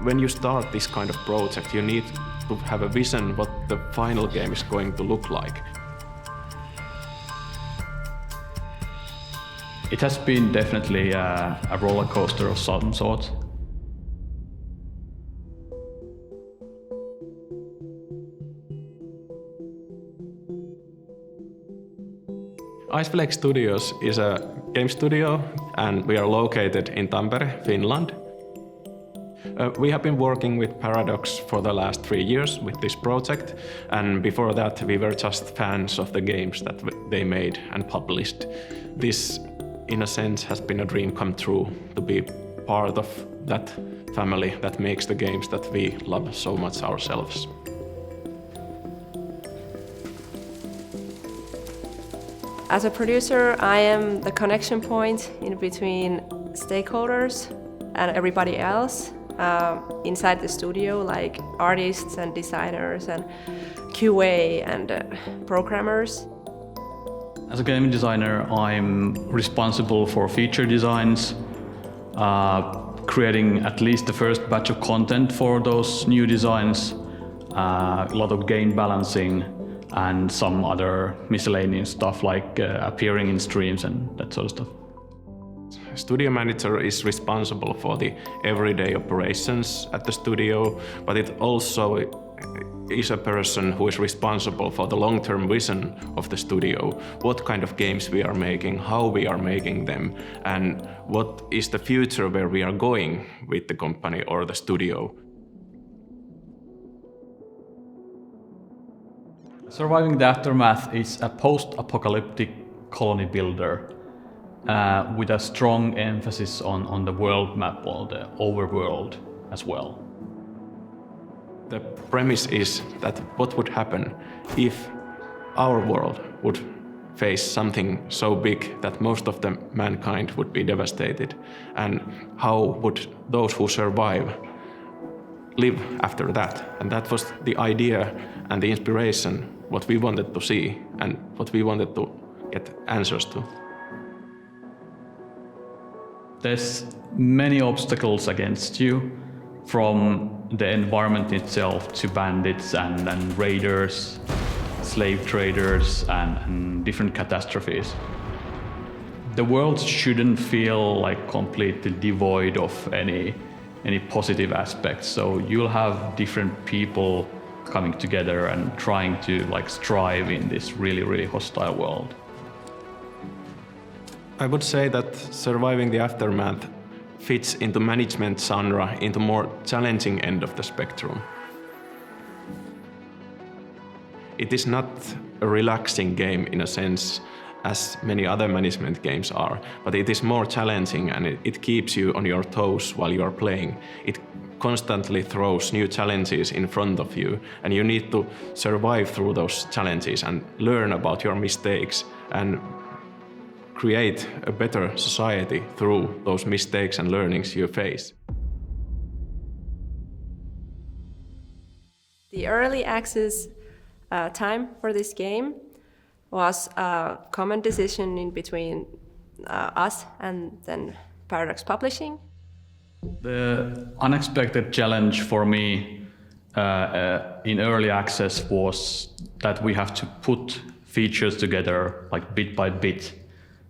when you start this kind of project, you need to have a vision what the final game is going to look like. It has been definitely a roller coaster of some sort. Iceflake Studios is a game studio, and we are located in Tampere, Finland. We have been working with Paradox for the last 3 years with this project, and before that we were just fans of the games that they made and published. This, in a sense, has been a dream come true, to be part of that family that makes the games that we love so much ourselves. As a producer, I am the connection point in between stakeholders and everybody else inside the studio, like artists and designers and QA and programmers. As a game designer, I'm responsible for feature designs, creating at least the first batch of content for those new designs, a lot of game balancing, and some other miscellaneous stuff like appearing in streams and that sort of stuff. Studio manager is responsible for the everyday operations at the studio, but it also is a person who is responsible for the long-term vision of the studio, what kind of games we are making, how we are making them, and what is the future where we are going with the company or the studio. Surviving the Aftermath is a post-apocalyptic colony builder with a strong emphasis on the world map or the overworld as well. The premise is that what would happen if our world would face something so big that most of the mankind would be devastated, and how would those who survive live after that. And that was the idea and the inspiration, what we wanted to see and what we wanted to get answers to. There's many obstacles against you, from the environment itself to bandits and raiders, slave traders and different catastrophes. The world shouldn't feel like completely devoid of any positive aspects, so you'll have different people coming together and trying to strive in this really hostile world. I would say that Surviving the Aftermath fits into management genre, into more challenging end of the spectrum. It is not a relaxing game in a sense as many other management games are, but it is more challenging, and it keeps you on your toes while you are playing. It constantly throws new challenges in front of you, and you need to survive through those challenges and learn about your mistakes and create a better society through those mistakes and learnings you face. The early access time for this game was a common decision in between us and then Paradox Publishing. The unexpected challenge for me in early access was that we have to put features together bit by bit.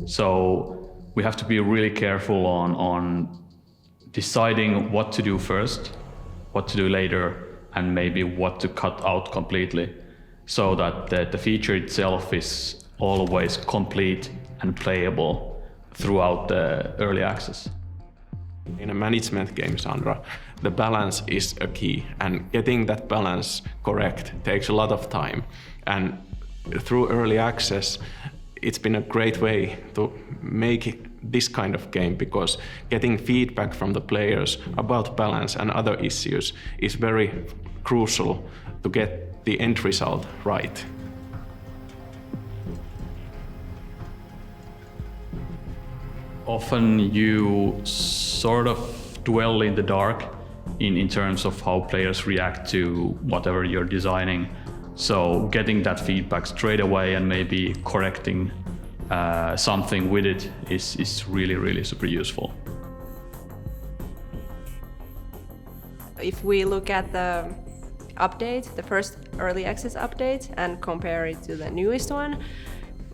So we have to be really careful on deciding what to do first, what to do later, and maybe what to cut out completely, so that the feature itself is always complete and playable throughout the early access. In a management game genre, the balance is a key, and getting that balance correct takes a lot of time. And through early access, it's been a great way to make this kind of game, because getting feedback from the players about balance and other issues is very crucial to get the end result right. Often you sort of dwell in the dark in terms of how players react to whatever you're designing. So getting that feedback straight away and maybe correcting something with it is really super useful. If we look at the update, the first early access update, and compare it to the newest one,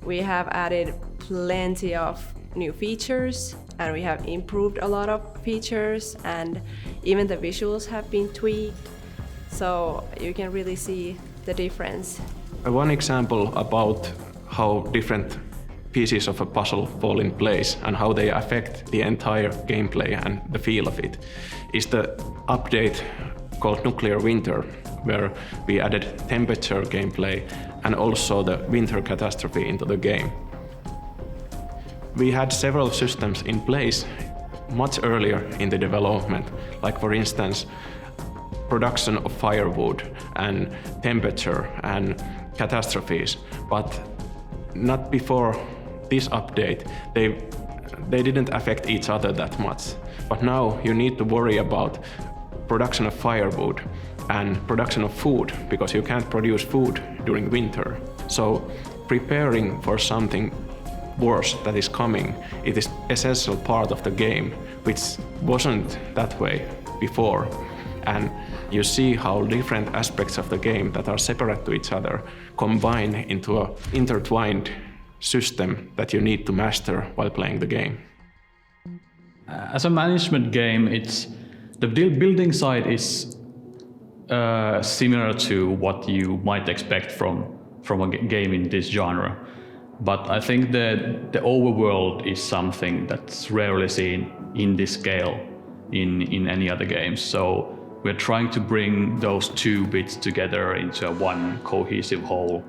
we have added plenty of new features, and we have improved a lot of features, and even the visuals have been tweaked, so you can really see the difference. One example about how different pieces of a puzzle fall in place and how they affect the entire gameplay and the feel of it is the update called Nuclear Winter, where we added temperature gameplay and also the winter catastrophe into the game. We had several systems in place much earlier in the development, like for instance, production of firewood and temperature and catastrophes, but not before this update. They didn't affect each other that much. But now you need to worry about production of firewood and production of food, because you can't produce food during winter. So preparing for something worse that is coming, it is essential part of the game, which wasn't that way before. And you see how different aspects of the game that are separate to each other combine into an intertwined system that you need to master while playing the game. As a management game, the building side is similar to what you might expect from a game in this genre. But I think that the overworld is something that's rarely seen in this scale in any other games. So we're trying to bring those two bits together into one cohesive whole.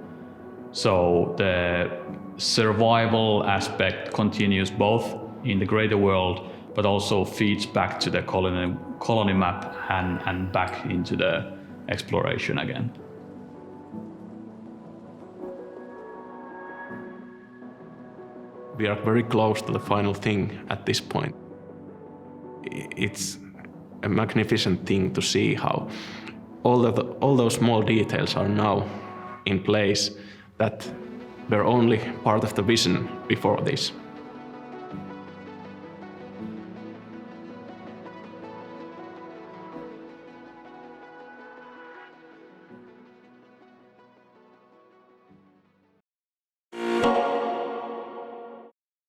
So the survival aspect continues both in the greater world, but also feeds back to the colony map and back into the exploration again. We are very close to the final thing at this point. It's a magnificent thing to see how all those small details are now in place that were only part of the vision before this.